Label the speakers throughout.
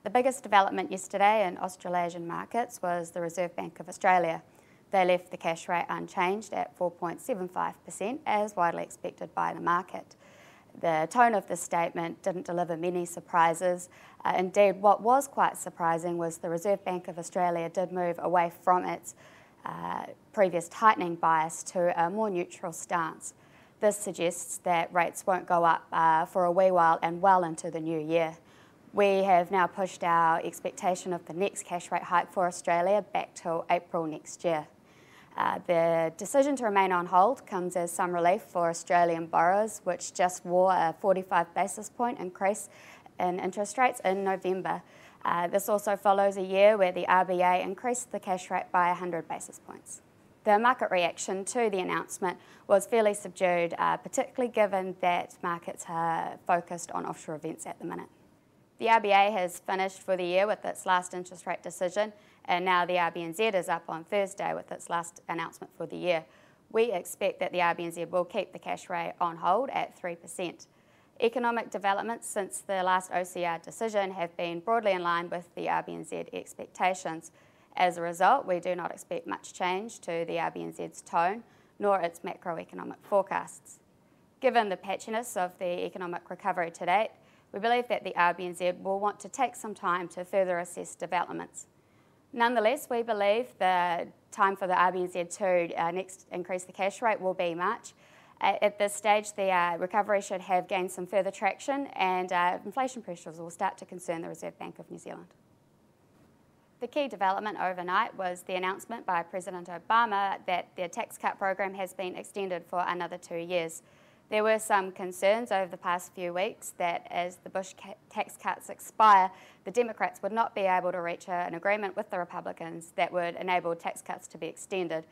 Speaker 1: The biggest development yesterday in Australasian markets was the Reserve Bank of Australia. They left the cash rate unchanged at 4.75%, as widely expected by the market. The tone of the statement didn't deliver many surprises. Indeed, what was quite surprising was the Reserve Bank of Australia did move away from its previous tightening bias to a more neutral stance. This suggests that rates won't go up for a wee while and well into the new year. We have now pushed our expectation of the next cash rate hike for Australia back till April next year. The decision to remain on hold comes as some relief for Australian borrowers, which just wore a 45 basis point increase in interest rates in November. This also follows a year where the RBA increased the cash rate by 100 basis points. The market reaction to the announcement was fairly subdued, particularly given that markets are focused on offshore events at the minute. The RBA has finished for the year with its last interest rate decision, and now the RBNZ is up on Thursday with its last announcement for the year. We expect that the RBNZ will keep the cash rate on hold at 3%. Economic developments since the last OCR decision have been broadly in line with the RBNZ expectations. As a result, we do not expect much change to the RBNZ's tone, nor its macroeconomic forecasts. Given the patchiness of the economic recovery to date, we believe that the RBNZ will want to take some time to further assess developments. Nonetheless, we believe the time for the RBNZ to next increase the cash rate will be March. At this stage, the recovery should have gained some further traction, and inflation pressures will start to concern the Reserve Bank of New Zealand. The key development overnight was the announcement by President Obama that the tax cut program has been extended for another 2 years. There were some concerns over the past few weeks that as the Bush tax cuts expire, the Democrats would not be able to reach an agreement with the Republicans that would enable tax cuts to be extended.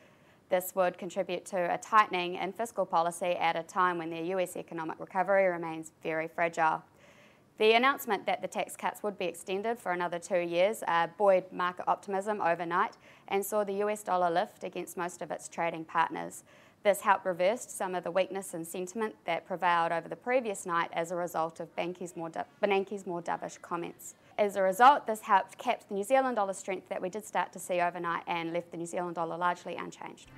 Speaker 1: This would contribute to a tightening in fiscal policy at a time when the US economic recovery remains very fragile. The announcement that the tax cuts would be extended for another 2 years buoyed market optimism overnight and saw the US dollar lift against most of its trading partners. This helped reverse some of the weakness in sentiment that prevailed over the previous night as a result of Bernanke's more dovish comments. As a result, this helped cap the New Zealand dollar strength that we did start to see overnight and left the New Zealand dollar largely unchanged.